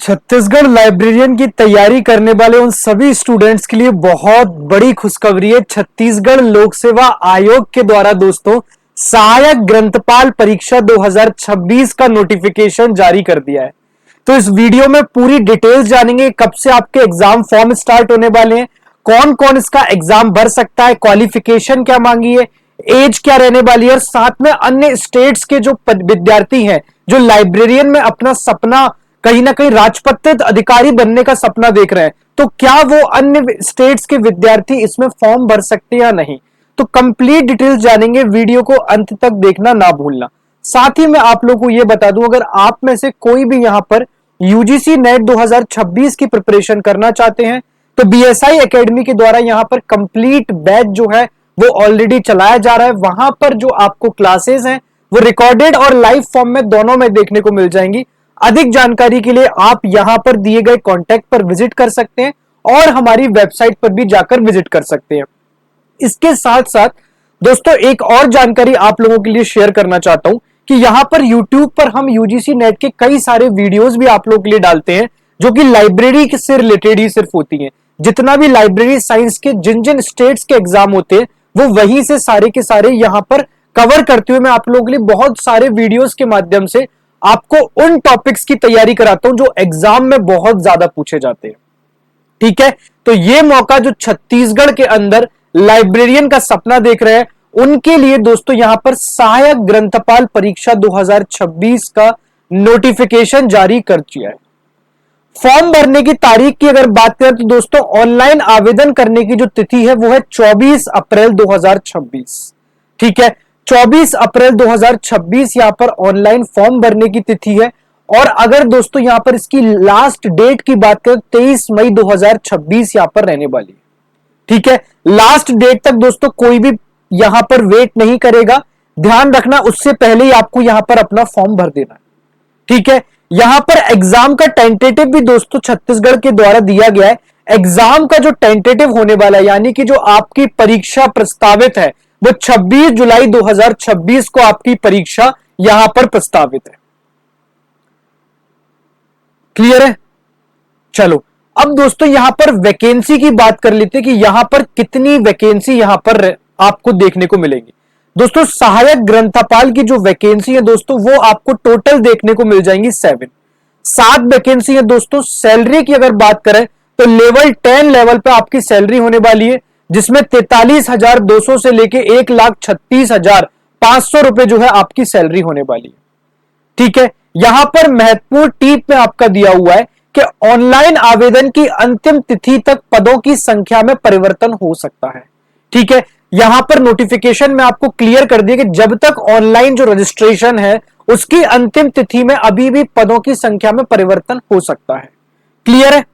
Chhattisgarh librarian की तैयारी करने वाले उन सभी स्टूडेंट्स के लिए बहुत बड़ी खुशखबरी है। छत्तीसगढ़ लोक सेवा आयोग के द्वारा दोस्तों सहायक ग्रंथपाल परीक्षा 2026 का नोटिफिकेशन जारी कर दिया है। तो इस वीडियो में पूरी डिटेल्स जानेंगे, कब से आपके एग्जाम फॉर्म स्टार्ट होने वाले हैं, कौन कौन इसका एग्जाम भर सकता है, क्वालिफिकेशन क्या मांगी है, एज क्या रहने वाली है, और साथ में अन्य स्टेट्स के जो विद्यार्थी हैं जो लाइब्रेरियन में अपना सपना कहीं ना कहीं राजपत्रित अधिकारी बनने का सपना देख रहे हैं, तो क्या वो अन्य स्टेट्स के विद्यार्थी इसमें फॉर्म भर सकते हैं या नहीं। तो कंप्लीट डिटेल्स जानेंगे, वीडियो को अंत तक देखना ना भूलना। साथ ही मैं आप लोगों को यह बता दूं, अगर आप में से कोई भी यहां पर यूजीसी नेट 2026 की प्रिपरेशन करना चाहते हैं तो बीएसआई एकेडमी के द्वारा यहां पर कंप्लीट बैच जो है वो ऑलरेडी चलाया जा रहा है। वहां पर जो आपको क्लासेस हैं वो रिकॉर्डेड और लाइव फॉर्म में दोनों में देखने को मिल जाएंगी। अधिक जानकारी के लिए आप यहां पर दिए गए कॉन्टैक्ट पर विजिट कर सकते हैं और हमारी वेबसाइट पर भी जाकर विजिट कर सकते हैं। इसके साथ साथ दोस्तों एक और जानकारी आप लोगों के लिए शेयर करना चाहता हूं कि यहां पर YouTube पर हम यूजीसी नेट के कई सारे वीडियोस भी आप लोगों के लिए डालते हैं जो कि लाइब्रेरी से रिलेटेड ही सिर्फ होती हैं। जितना भी लाइब्रेरी साइंस के जिन जिन स्टेट्स के एग्जाम होते हैं वो वहीं से सारे के सारे यहां पर कवर करते हुए मैं आप लोगों के लिए बहुत सारे वीडियोस के माध्यम से आपको उन टॉपिक्स की तैयारी कराता हूं जो एग्जाम में बहुत ज्यादा पूछे जाते हैं। ठीक है, तो ये मौका जो छत्तीसगढ़ के अंदर लाइब्रेरियन का सपना देख रहे हैं उनके लिए दोस्तों यहां पर सहायक ग्रंथपाल परीक्षा 2026 का नोटिफिकेशन जारी कर दिया है। फॉर्म भरने की तारीख की अगर बात करें तो दोस्तों ऑनलाइन आवेदन करने की जो तिथि है वो है 24 अप्रैल 2026। ठीक है, 24 अप्रैल 2026 यहां पर ऑनलाइन फॉर्म भरने की तिथि है। और अगर दोस्तों यहां पर इसकी लास्ट डेट की बात करें 23 मई 2026 यहां पर रहने वाली है। ठीक है, लास्ट डेट तक दोस्तों कोई भी यहां पर वेट नहीं करेगा, ध्यान रखना उससे पहले ही आपको यहां पर अपना फॉर्म भर देना है। ठीक है, यहां पर एग्जाम का टेंटेटिव भी दोस्तों छत्तीसगढ़ के द्वारा दिया गया है। एग्जाम का जो टेंटेटिव होने वाला है यानी कि जो आपकी परीक्षा प्रस्तावित है वो 26 जुलाई 2026 को आपकी परीक्षा यहां पर प्रस्तावित है। क्लियर है? चलो अब दोस्तों यहां पर वैकेंसी की बात कर लेते हैं कि यहां पर कितनी वैकेंसी यहां पर आपको देखने को मिलेगी। दोस्तों सहायक ग्रंथपाल की जो वैकेंसी है दोस्तों वो आपको टोटल देखने को मिल जाएंगी 7 वैकेंसी है दोस्तों। सैलरी की अगर बात करें तो लेवल 10 लेवल पे आपकी सैलरी होने वाली है जिसमें 43,200 से लेके 1,36,500 रुपए जो है आपकी सैलरी होने वाली है। ठीक है, यहां पर महत्वपूर्ण टिप में आपका दिया हुआ है कि ऑनलाइन आवेदन की अंतिम तिथि तक पदों की संख्या में परिवर्तन हो सकता है। ठीक है, यहां पर नोटिफिकेशन में आपको क्लियर कर दिया कि जब तक ऑनलाइन जो रजिस्ट्रेशन है उसकी अंतिम तिथि में अभी भी पदों की संख्या में परिवर्तन हो सकता है। क्लियर है?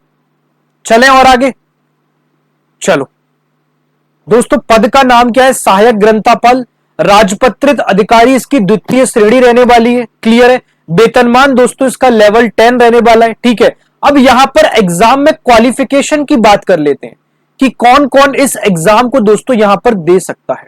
चलें और आगे। चलो दोस्तों पद का नाम क्या है? सहायक ग्रंथपाल राजपत्रित अधिकारी इसकी द्वितीय श्रेणी रहने वाली है। क्लियर है? वेतनमान दोस्तों इसका लेवल 10 रहने वाला है। ठीक है, अब यहां पर एग्जाम में क्वालिफिकेशन की बात कर लेते हैं कि कौन कौन इस एग्जाम को दोस्तों यहां पर दे सकता है।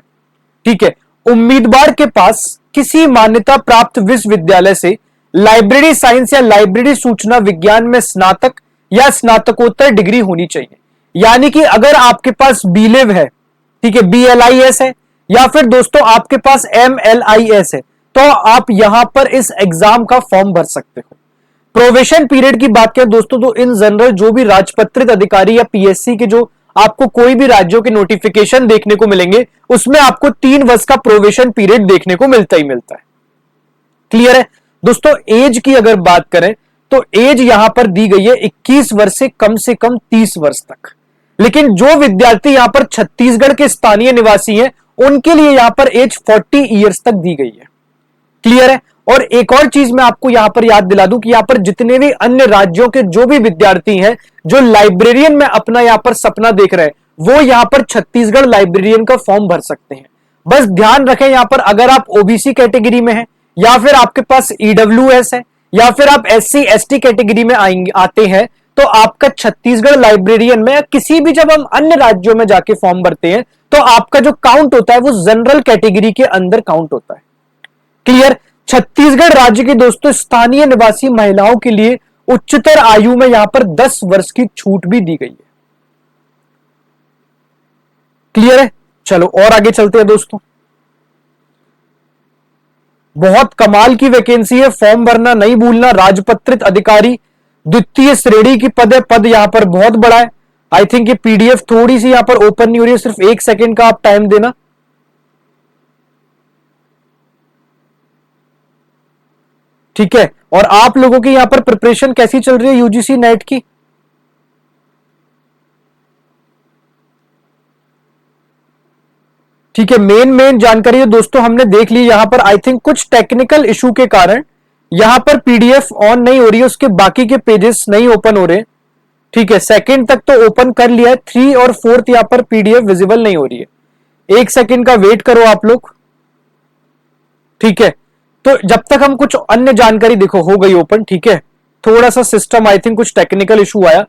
ठीक है, उम्मीदवार के पास किसी मान्यता प्राप्त विश्वविद्यालय से लाइब्रेरी साइंस या लाइब्रेरी सूचना विज्ञान में स्नातक या स्नातकोत्तर डिग्री होनी चाहिए। यानी कि अगर आपके पास बीलिव है, ठीक है, BLIS है, या फिर दोस्तों आपके पास MLIS है तो आप यहां पर इस एग्जाम का फॉर्म भर सकते हो। प्रोबेशन पीरियड की बात करें दोस्तों तो इन जनरल जो भी राजपत्रित अधिकारी या PSC के जो आपको कोई भी राज्यों के नोटिफिकेशन देखने को मिलेंगे उसमें आपको 3 वर्ष का प्रोबेशन पीरियड देखने को मिलता ही मिलता है। क्लियर है दोस्तों? एज की अगर बात करें तो एज यहां पर दी गई है 21 वर्ष से कम 30 वर्ष तक। लेकिन जो विद्यार्थी यहां पर छत्तीसगढ़ के स्थानीय निवासी हैं उनके लिए यहां पर एज 40 ईयर्स तक दी गई है। क्लियर है? और एक और चीज मैं आपको यहां पर याद दिला दूं कि यहां पर जितने भी अन्य राज्यों के जो भी विद्यार्थी हैं जो लाइब्रेरियन में अपना यहां पर सपना देख रहे हैं वो यहां पर छत्तीसगढ़ लाइब्रेरियन का फॉर्म भर सकते हैं। बस ध्यान रखें यहां पर अगर आप ओबीसी कैटेगरी में हैं या फिर आपके पास EWS है या फिर आप SC ST कैटेगरी में आते हैं तो आपका छत्तीसगढ़ लाइब्रेरियन में या किसी भी जब हम अन्य राज्यों में जाके फॉर्म भरते हैं तो आपका जो काउंट होता है वो जनरल कैटेगरी के अंदर काउंट होता है। क्लियर? छत्तीसगढ़ राज्य की दोस्तों स्थानीय निवासी महिलाओं के लिए उच्चतर आयु में यहां पर 10 वर्ष की छूट भी दी गई है। क्लियर है? चलो और आगे चलते हैं दोस्तों। बहुत कमाल की वैकेंसी है, फॉर्म भरना नहीं भूलना। राजपत्रित अधिकारी द्वितीय श्रेणी की पद है, पद यहां पर बहुत बड़ा है। आई थिंक ये पीडीएफ थोड़ी सी यहां पर ओपन नहीं हो रही है, सिर्फ 1 सेकेंड का आप टाइम देना। ठीक है, और आप लोगों की यहां पर प्रिपरेशन कैसी चल रही है यूजीसी नेट की? ठीक है, मेन जानकारी है दोस्तों हमने देख ली। यहां पर आई थिंक कुछ टेक्निकल इशू के कारण यहां पर पीडीएफ ऑन नहीं हो रही है, उसके बाकी के पेजेस नहीं ओपन हो रहे। ठीक है, सेकंड तक तो ओपन कर लिया है, 3 और 4 यहां पर पीडीएफ विजिबल नहीं हो रही है। 1 सेकेंड का वेट करो आप लोग। ठीक है, तो जब तक हम कुछ अन्य जानकारी, देखो हो गई ओपन। ठीक है, थोड़ा सा सिस्टम आई थिंक कुछ टेक्निकल इशू आया।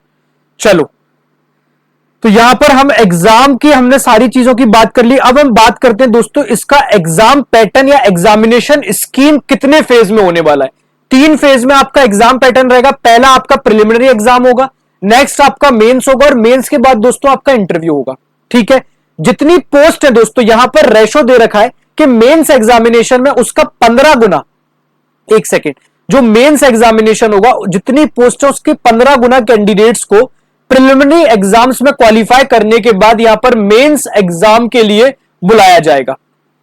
चलो, तो यहां पर हम एग्जाम की हमने सारी चीजों की बात कर ली। अब हम बात करते हैं दोस्तों इसका एग्जाम पैटर्न या एग्जामिनेशन स्कीम कितने फेज में होने वाला है। 3 फेज में आपका एग्जाम पैटर्न रहेगा। पहला आपका प्रिलिमिनरी एग्जाम होगा, नेक्स्ट आपका मेंस होगा, और मेंस के बाद दोस्तों आपका इंटरव्यू होगा। ठीक है, जितनी पोस्ट है दोस्तों यहां पर रेशो दे रखा है कि मेंस एग्जामिनेशन में उसका 15 गुना, 1 सेकेंड, जो मेंस एग्जामिनेशन होगा जितनी पोस्ट है उसके 15 गुना कैंडिडेट्स को प्रिलिमिनरी एग्जाम्स में क्वालिफाई करने के बाद यहां पर मेंस एग्जाम के लिए बुलाया जाएगा।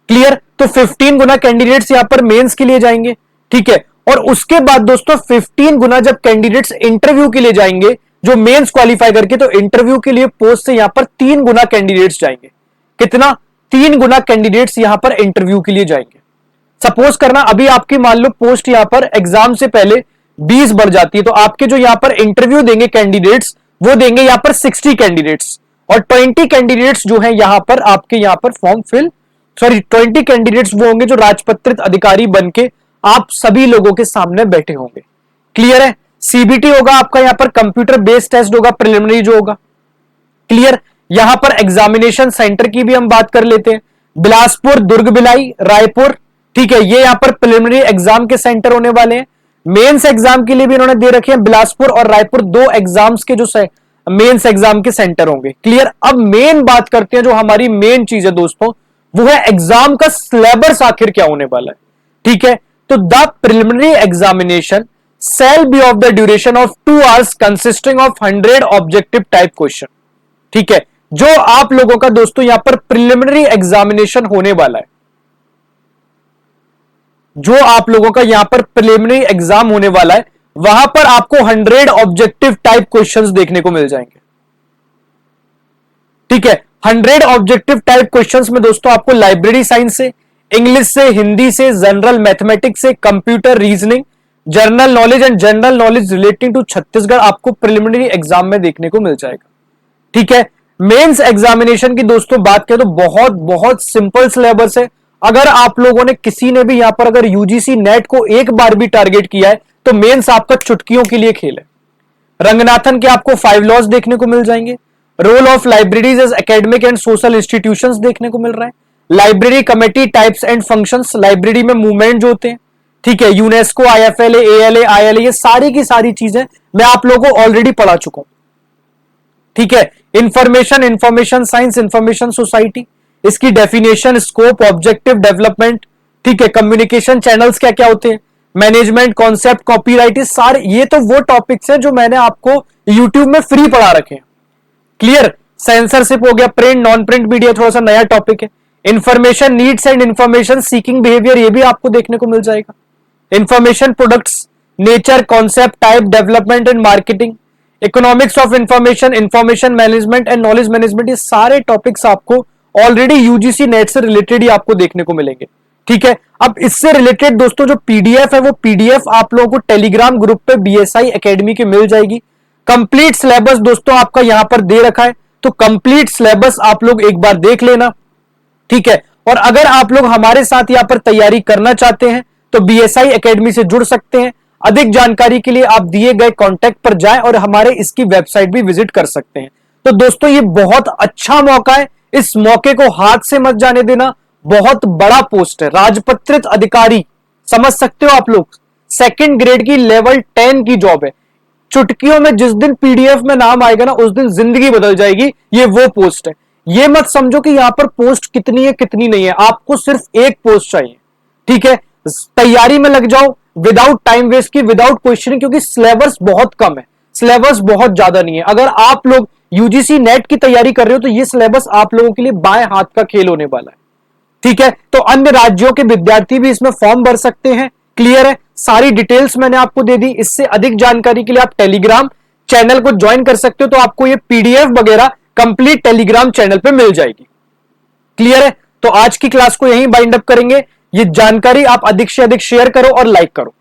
क्लियर? तो 15 गुना कैंडिडेट्स यहां पर मेंस के लिए जाएंगे। ठीक है, और उसके बाद दोस्तों 15 गुना जब कैंडिडेट्स इंटरव्यू के लिए जाएंगे, जो मेंस क्वालिफाई करके, तो इंटरव्यू के लिए पोस्ट से यहां पर 3 गुना कैंडिडेट्स जाएंगे। कितना? 3 गुना कैंडिडेट्स यहां पर इंटरव्यू के लिए जाएंगे। सपोज करना अभी आपकी मान लो पोस्ट यहां पर एग्जाम से पहले 20 बढ़ जाती है, तो आपके जो यहां पर इंटरव्यू देंगे कैंडिडेट्स, वो देंगे यहां पर 60 कैंडिडेट्स, और 20 कैंडिडेट्स जो है यहां पर आपके यहां पर फॉर्म फिल, 20 कैंडिडेट्स वो होंगे जो राजपत्रित अधिकारी बनके आप सभी लोगों के सामने बैठे होंगे। क्लियर है? सीबीटी होगा आपका, यहां पर कंप्यूटर बेस्ड टेस्ट होगा प्रिलिमिनरी जो होगा। क्लियर? यहां पर एग्जामिनेशन सेंटर की भी हम बात कर लेते हैं। बिलासपुर, दुर्ग, भिलाई, रायपुर। ठीक है, ये यहां पर प्रिलिमिनरी एग्जाम के सेंटर होने वाले हैं। मेंस एग्जाम के लिए भी इन्होंने दे रखे हैं बिलासपुर और रायपुर, 2 एग्जाम्स के जो मेंस एग्जाम के सेंटर होंगे। क्लियर? अब मेन बात करते हैं, जो हमारी मेन चीज है दोस्तों, वो है एग्जाम का सिलेबस आखिर क्या होने वाला है। ठीक है, तो the preliminary examination shall be of the duration of 2 hours consisting of 100 objective type question. ठीक है, जो आप लोगों का दोस्तों यहां पर प्रिलिमिनरी एग्जामिनेशन होने वाला है, जो आप लोगों का यहां पर प्रिलिमिनरी एग्जाम होने वाला है, वहां पर आपको 100 ऑब्जेक्टिव टाइप क्वेश्चंस देखने को मिल जाएंगे। ठीक है, 100 ऑब्जेक्टिव टाइप क्वेश्चंस में दोस्तों आपको लाइब्रेरी साइंस से, इंग्लिश से, हिंदी से, जनरल मैथमेटिक्स से, computer reasoning, general knowledge and general knowledge relating to Chhattisgarh आपको प्रिलिमिनरी एग्जाम में देखने को मिल जाएगा। ठीक है, मेंस एग्जामिनेशन की दोस्तों बात करें तो बहुत बहुत सिंपल सिलेबस है। अगर आप लोगों ने किसी ने भी यहां पर अगर यूजीसी नेट को एक बार भी टारगेट किया है, तो मेंस आपका चुटकियों के लिए खेल है। रंगनाथन के आपको 5 लॉज देखने को मिल जाएंगे। Role of libraries as academic and social institutions देखने को मिल रहा है। Library committee types and functions, library में मूवमेंट जो होते हैं। ठीक है, यूनेस्को, आईएफएलए, एएलए, आईएलए, ये सारी की सारी चीजें मैं आप लोगों को ऑलरेडी पढ़ा चुका हूं। ठीक है, इंफॉर्मेशन साइंस, इंफॉर्मेशन सोसाइटी, इसकी डेफिनेशन, स्कोप, ऑब्जेक्टिव, डेवलपमेंट। ठीक है, कम्युनिकेशन चैनल्स क्या क्या होते हैं, मैनेजमेंट, कॉन्सेप्ट, कॉपीराइट, सारे ये तो वो टॉपिक्स हैं जो मैंने आपको यूट्यूब में फ्री पढ़ा रखे हैं। क्लियर? सेंसरशिप हो गया, प्रिंट नॉन प्रिंट मीडिया थोड़ा सा नया टॉपिक है। Information needs and information seeking behaviour, ये भी आपको देखने को मिल जाएगा। Information products, nature, concept, type, development and marketing, economics of information, information management and knowledge management, ये सारे टॉपिक्स आपको ऑलरेडी यूजीसी नेट से रिलेटेड ही आपको देखने को मिलेंगे। ठीक है, अब इससे रिलेटेड दोस्तों जो पीडीएफ है, वो पीडीएफ आप लोगों को टेलीग्राम ग्रुप पे बीएसआई एकेडमी की मिल जाएगी। कंप्लीट सिलेबस दोस्तों आपका यहां पर दे रखा है, तो कंप्लीट सिलेबस आप लोग एक बार देख लेना। ठीक है, और अगर आप लोग हमारे साथ यहां पर तैयारी करना चाहते हैं तो बीएसआई एकेडमी से जुड़ सकते हैं। अधिक जानकारी के लिए आप दिए गए कॉन्टैक्ट पर जाएं और हमारे इसकी वेबसाइट भी विजिट कर सकते हैं। तो दोस्तों ये बहुत अच्छा मौका है, इस मौके को हाथ से मत जाने देना। बहुत बड़ा पोस्ट है, राजपत्रित अधिकारी, समझ सकते हो आप लोग, 2nd ग्रेड की लेवल 10 की जॉब है। चुटकियों में जिस दिन पीडीएफ में नाम आएगा ना उस दिन जिंदगी बदल जाएगी। ये वो पोस्ट है। ये मत समझो कि यहां पर पोस्ट कितनी है कितनी नहीं है, आपको सिर्फ एक पोस्ट चाहिए, ठीक है। तैयारी में लग जाओ विदाउट टाइम वेस्ट की, विदाउट क्वेश्चनिंग, क्योंकि सिलेबस बहुत कम है, सिलेबस बहुत ज्यादा नहीं है। अगर आप लोग यूजीसी नेट की तैयारी कर रहे हो तो ये सिलेबस आप लोगों के लिए बाएं हाथ का खेल होने वाला है, ठीक है। तो अन्य राज्यों के विद्यार्थी भी इसमें फॉर्म भर सकते हैं, क्लियर है। सारी डिटेल्स मैंने आपको दे दी। इससे अधिक जानकारी के लिए आप टेलीग्राम चैनल को ज्वाइन कर सकते हो, तो आपको ये पीडीएफ वगैरह कंप्लीट टेलीग्राम चैनल पे मिल जाएगी, क्लियर है। तो आज की क्लास को यहीं बाइंड अप करेंगे। ये जानकारी आप अधिक से अधिक शेयर करो और लाइक करो।